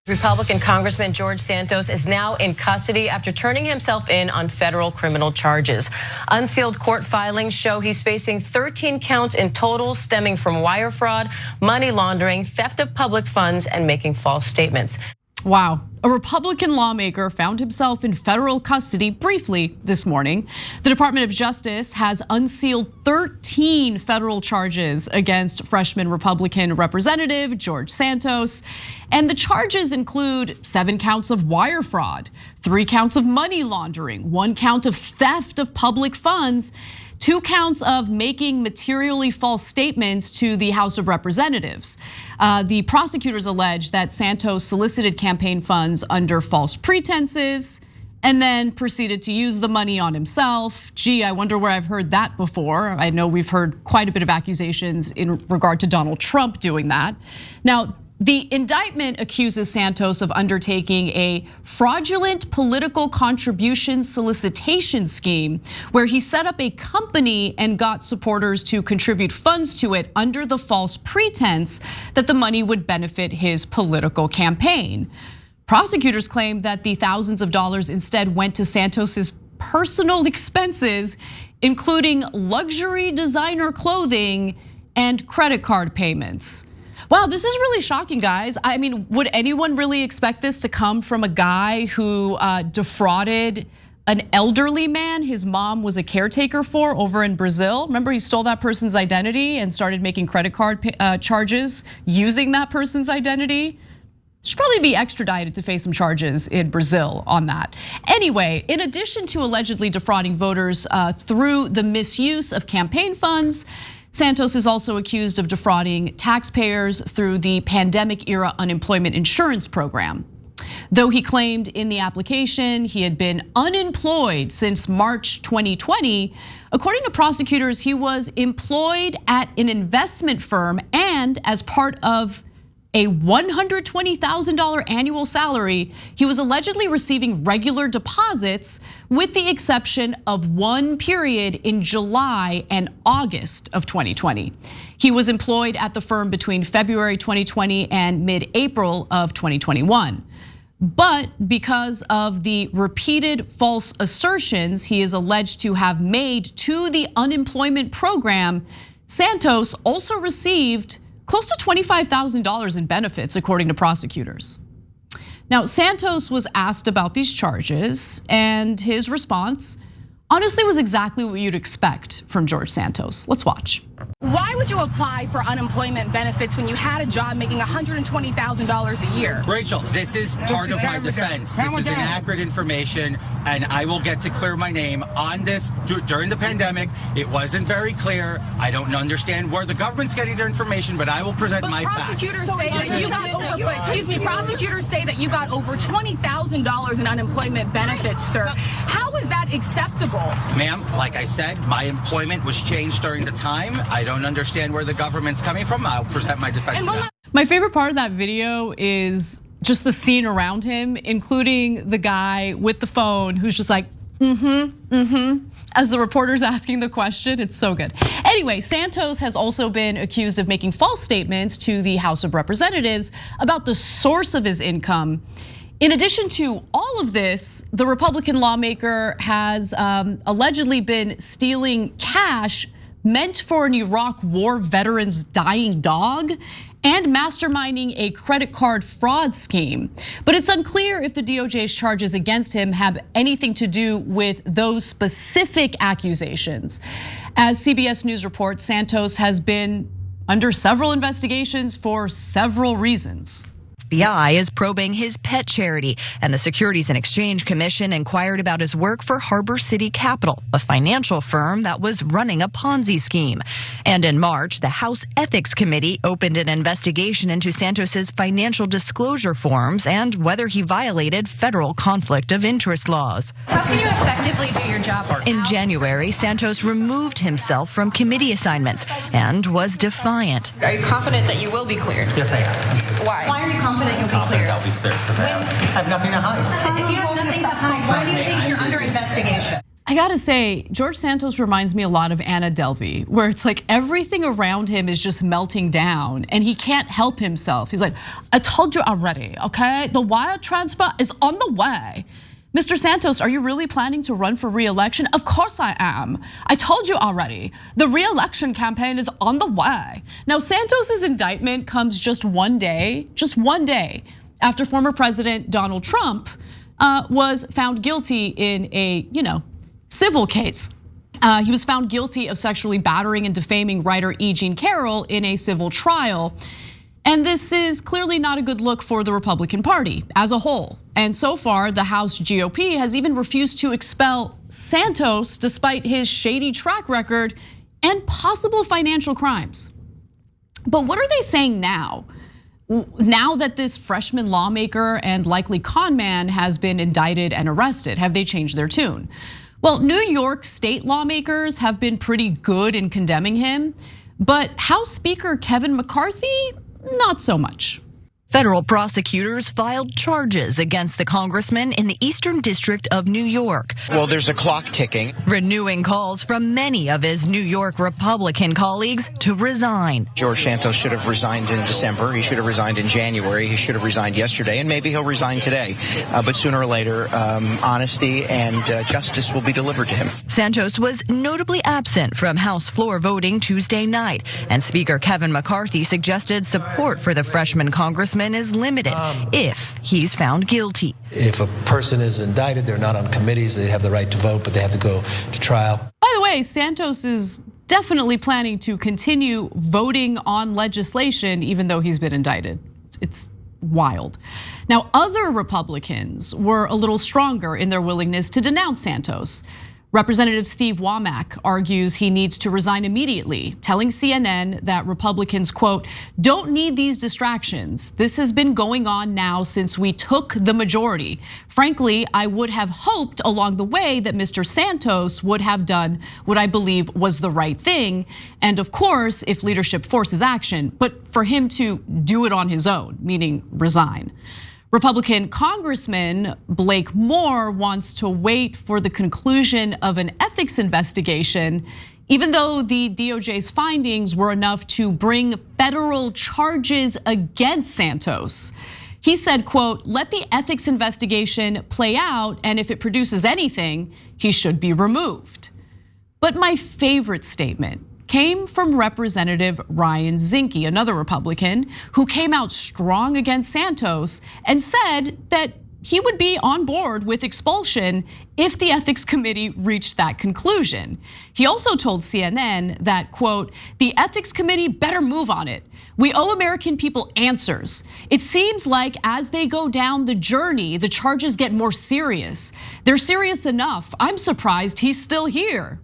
Republican Congressman George Santos is now in custody after turning himself in on federal criminal charges. Unsealed court filings show he's facing 13 counts in total, stemming from wire fraud, money laundering, theft of public funds, and making false statements. Wow. A Republican lawmaker found himself in federal custody briefly this morning. The Department of Justice has unsealed 13 federal charges against freshman Republican Representative George Santos. And the charges include 7 counts of wire fraud, 3 counts of money laundering, 1 count of theft of public funds, 2 counts of making materially false statements to the House of Representatives. The prosecutors allege that Santos solicited campaign funds under false pretenses and then proceeded to use the money on himself. Gee, I wonder where I've heard that before. I know we've heard quite a bit of accusations in regard to Donald Trump doing that. Now, the indictment accuses Santos of undertaking a fraudulent political contribution solicitation scheme where he set up a company and got supporters to contribute funds to it under the false pretense that the money would benefit his political campaign. Prosecutors claim that the thousands of dollars instead went to Santos's personal expenses, including luxury designer clothing and credit card payments. Wow, this is really shocking, guys. I mean, would anyone really expect this to come from a guy who defrauded an elderly man his mom was a caretaker for over in Brazil? Remember, he stole that person's identity and started making credit card charges using that person's identity? Should probably be extradited to face some charges in Brazil on that. Anyway, in addition to allegedly defrauding voters through the misuse of campaign funds, Santos is also accused of defrauding taxpayers through the pandemic-era unemployment insurance program. Though he claimed in the application he had been unemployed since March 2020, according to prosecutors, he was employed at an investment firm, and as part of a $120,000 annual salary, he was allegedly receiving regular deposits with the exception of one period in July and August of 2020. He was employed at the firm between February 2020 and mid-April of 2021. But because of the repeated false assertions he is alleged to have made to the unemployment program, Santos also received close to $25,000 in benefits, according to prosecutors. Now, Santos was asked about these charges, and his response honestly was exactly what you'd expect from George Santos. Let's watch. Why would you apply for unemployment benefits when you had a job making $120,000 a year? Rachel, this is part of my defense. This is inaccurate information, and I will get to clear my name on this. During the pandemic, it wasn't very clear. I don't understand where the government's getting their information, but I will present my facts. Prosecutors say that you got over $20,000 in unemployment benefits, sir. How is that acceptable? Ma'am, like I said, my employment was changed during the time. I don't understand where the government's coming from. I'll present my defense. My favorite part of that video is just the scene around him, including the guy with the phone who's just like, as the reporter's asking the question. It's so good. Anyway, Santos has also been accused of making false statements to the House of Representatives about the source of his income. In addition to all of this, the Republican lawmaker has allegedly been stealing cash meant for an Iraq war veteran's dying dog and masterminding a credit card fraud scheme. But it's unclear if the DOJ's charges against him have anything to do with those specific accusations. As CBS News reports, Santos has been under several investigations for several reasons. FBI is probing his pet charity, and the Securities and Exchange Commission inquired about his work for Harbor City Capital, a financial firm that was running a Ponzi scheme. And in March, the House Ethics Committee opened an investigation into Santos's financial disclosure forms and whether he violated federal conflict of interest laws. How can you effectively do your job? In January, Santos removed himself from committee assignments and was defiant. Are you confident that you will be cleared? Yes, I am. Why? Why are you confident you'll be cleared? I'll be cleared because I have nothing to hide. If you have nothing to hide, why do you think you're under investigation? I gotta say, George Santos reminds me a lot of Anna Delvey, where it's like everything around him is just melting down and he can't help himself. He's like, I told you already, okay? The wire transfer is on the way. Mr. Santos, are you really planning to run for re-election? Of course I am. I told you already. The re-election campaign is on the way. Now, Santos's indictment comes just one day after former President Donald Trump was found guilty in a, civil case. He was found guilty of sexually battering and defaming writer E. Jean Carroll in a civil trial. And this is clearly not a good look for the Republican Party as a whole. And so far, the House GOP has even refused to expel Santos despite his shady track record and possible financial crimes. But what are they saying now? Now that this freshman lawmaker and likely con man has been indicted and arrested, have they changed their tune? Well, New York state lawmakers have been pretty good in condemning him, but House Speaker Kevin McCarthy, not so much. Federal prosecutors filed charges against the congressman in the Eastern District of New York. Well, there's a clock ticking. Renewing calls from many of his New York Republican colleagues to resign. George Santos should have resigned in December. He should have resigned in January. He should have resigned yesterday, and maybe he'll resign today. But sooner or later, honesty and justice will be delivered to him. Santos was notably absent from House floor voting Tuesday night, and Speaker Kevin McCarthy suggested support for the freshman congressman is limited if he's found guilty. If a person is indicted, they're not on committees, they have the right to vote, but they have to go to trial. By the way, Santos is definitely planning to continue voting on legislation even though he's been indicted. It's wild. Now, other Republicans were a little stronger in their willingness to denounce Santos. Representative Steve Womack argues he needs to resign immediately, telling CNN that Republicans, quote, don't need these distractions. This has been going on now since we took the majority. Frankly, I would have hoped along the way that Mr. Santos would have done what I believe was the right thing. And of course, if leadership forces action, but for him to do it on his own, meaning resign. Republican Congressman Blake Moore wants to wait for the conclusion of an ethics investigation, even though the DOJ's findings were enough to bring federal charges against Santos. He said, quote, let the ethics investigation play out, and if it produces anything, he should be removed. But my favorite statement came from Representative Ryan Zinke, another Republican, who came out strong against Santos and said that he would be on board with expulsion if the ethics committee reached that conclusion. He also told CNN that, quote, the ethics committee better move on it. We owe American people answers. It seems like as they go down the journey, the charges get more serious. They're serious enough. I'm surprised he's still here.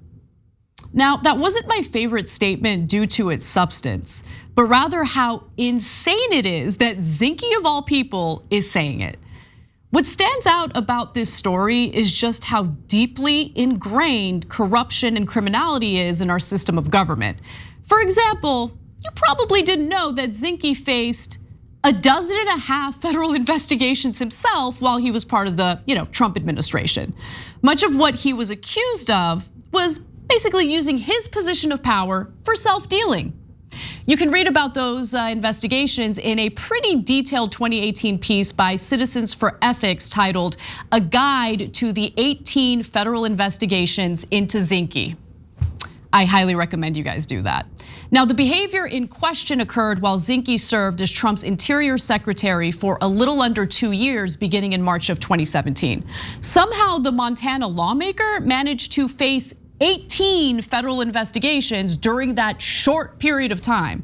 Now, that wasn't my favorite statement due to its substance, but rather how insane it is that Zinke of all people is saying it. What stands out about this story is just how deeply ingrained corruption and criminality is in our system of government. For example, you probably didn't know that Zinke faced 12.5 federal investigations himself while he was part of the Trump administration. Much of what he was accused of was basically using his position of power for self-dealing. You can read about those investigations in a pretty detailed 2018 piece by Citizens for Ethics titled A Guide to the 18 Federal Investigations into Zinke. I highly recommend you guys do that. Now, the behavior in question occurred while Zinke served as Trump's Interior Secretary for a little under 2 years, beginning in March of 2017. Somehow, the Montana lawmaker managed to face 18 federal investigations during that short period of time.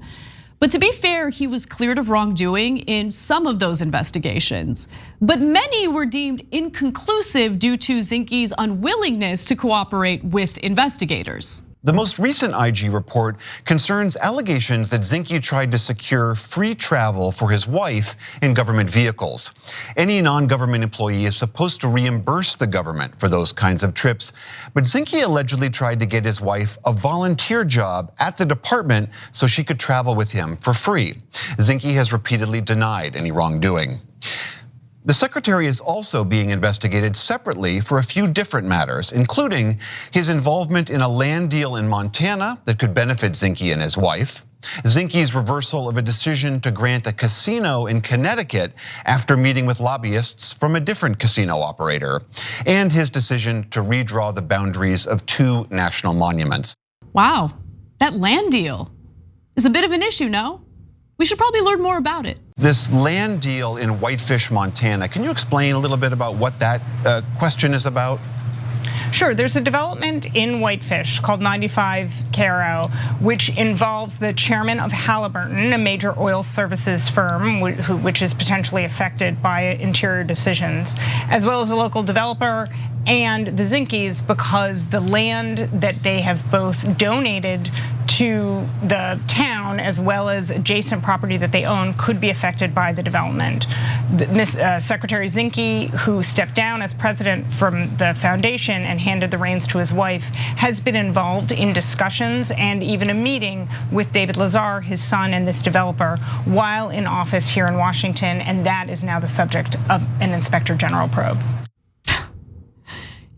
But to be fair, he was cleared of wrongdoing in some of those investigations. But many were deemed inconclusive due to Zinke's unwillingness to cooperate with investigators. The most recent IG report concerns allegations that Zinke tried to secure free travel for his wife in government vehicles. Any non-government employee is supposed to reimburse the government for those kinds of trips, but Zinke allegedly tried to get his wife a volunteer job at the department so she could travel with him for free. Zinke has repeatedly denied any wrongdoing. The secretary is also being investigated separately for a few different matters, including his involvement in a land deal in Montana that could benefit Zinke and his wife, Zinke's reversal of a decision to grant a casino in Connecticut after meeting with lobbyists from a different casino operator, and his decision to redraw the boundaries of 2 national monuments. Wow, that land deal is a bit of an issue, no? We should probably learn more about it. This land deal in Whitefish, Montana, can you explain a little bit about what that question is about? Sure, there's a development in Whitefish called 95 Caro, which involves the chairman of Halliburton, a major oil services firm, which is potentially affected by interior decisions, as well as a local developer and the Zinkes, because the land that they have both donated to the town as well as adjacent property that they own could be affected by the development. Secretary Zinke, who stepped down as president from the foundation and handed the reins to his wife, has been involved in discussions and even a meeting with David Lazar, his son, and this developer while in office here in Washington, and that is now the subject of an inspector general probe.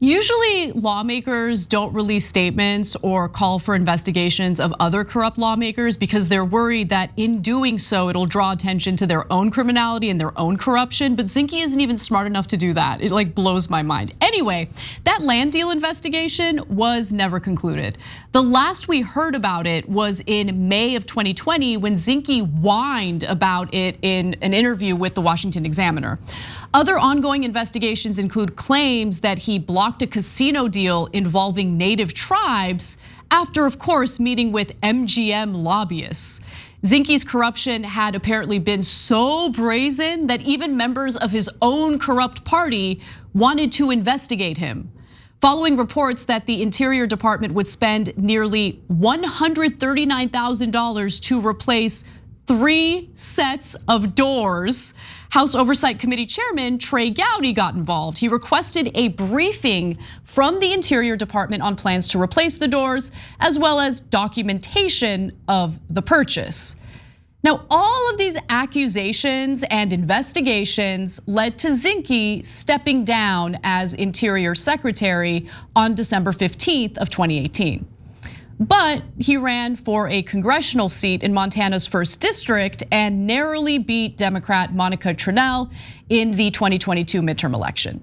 Usually lawmakers don't release statements or call for investigations of other corrupt lawmakers because they're worried that in doing so, it'll draw attention to their own criminality and their own corruption. But Zinke isn't even smart enough to do that. It like blows my mind. Anyway, that land deal investigation was never concluded. The last we heard about it was in May of 2020 when Zinke whined about it in an interview with the Washington Examiner. Other ongoing investigations include claims that he blocked a casino deal involving native tribes after, of course, meeting with MGM lobbyists. Zinke's corruption had apparently been so brazen that even members of his own corrupt party wanted to investigate him. Following reports that the Interior Department would spend nearly $139,000 to replace 3 sets of doors, House Oversight Committee Chairman Trey Gowdy got involved. He requested a briefing from the Interior Department on plans to replace the doors, as well as documentation of the purchase. Now, all of these accusations and investigations led to Zinke stepping down as Interior Secretary on December 15th of 2018. But he ran for a congressional seat in Montana's 1st District and narrowly beat Democrat Monica Tranel in the 2022 midterm election.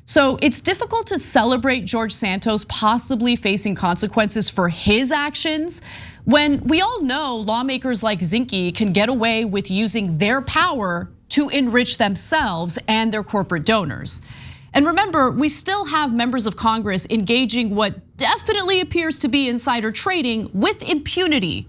So it's difficult to celebrate George Santos possibly facing consequences for his actions when we all know lawmakers like Zinke can get away with using their power to enrich themselves and their corporate donors. And remember, we still have members of Congress engaging what definitely appears to be insider trading with impunity.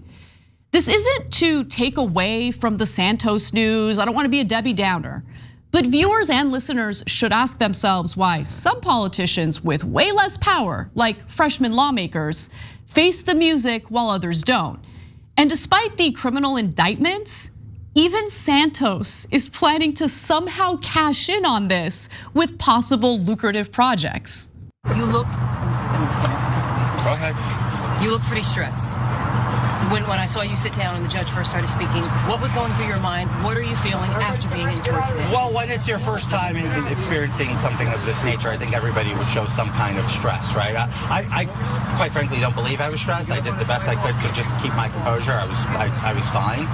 This isn't to take away from the Santos news. I don't want to be a Debbie Downer. But viewers and listeners should ask themselves why some politicians with way less power, like freshman lawmakers, face the music while others don't. And despite the criminal indictments, even Santos is planning to somehow cash in on this with possible lucrative projects. You looked, Go ahead. you looked pretty stressed. When I saw you sit down and the judge first started speaking, what was going through your mind? What are you feeling after being in court today? Well, when it's your first time in experiencing something of this nature, I think everybody would show some kind of stress, right? I quite frankly don't believe I was stressed. I did the best I could to just keep my composure. I was fine.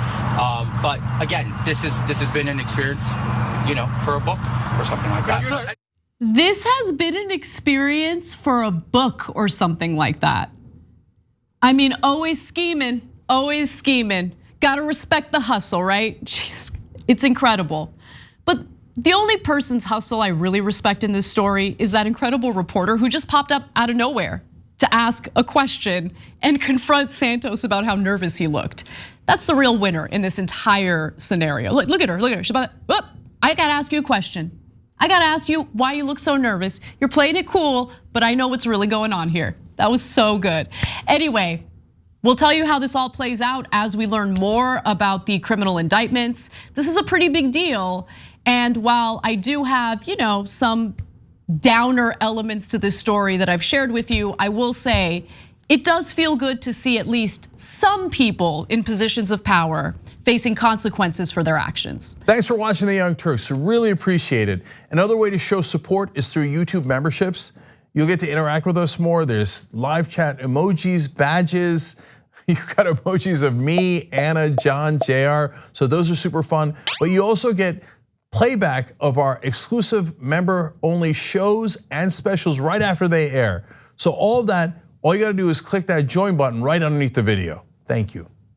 But again, this has been an experience, for a book or something like that. This has been an experience for a book or something like that. I mean, always scheming. Gotta respect the hustle, right? Jeez, it's incredible. But the only person's hustle I really respect in this story is that incredible reporter who just popped up out of nowhere to ask a question and confront Santos about how nervous he looked. That's the real winner in this entire scenario. Look at her. She's about to, I gotta ask you a question. I gotta ask you why you look so nervous. You're playing it cool, but I know what's really going on here. That was so good. Anyway, we'll tell you how this all plays out as we learn more about the criminal indictments. This is a pretty big deal. And while I do have, some downer elements to this story that I've shared with you, I will say it does feel good to see at least some people in positions of power facing consequences for their actions. Thanks for watching The Young Turks. Really appreciate it. Another way to show support is through YouTube memberships. You'll get to interact with us more. There's live chat emojis, badges. You've got emojis of me, Anna, John, JR. So those are super fun. But you also get playback of our exclusive member-only shows and specials right after they air. So all of that, all you gotta do is click that join button right underneath the video. Thank you.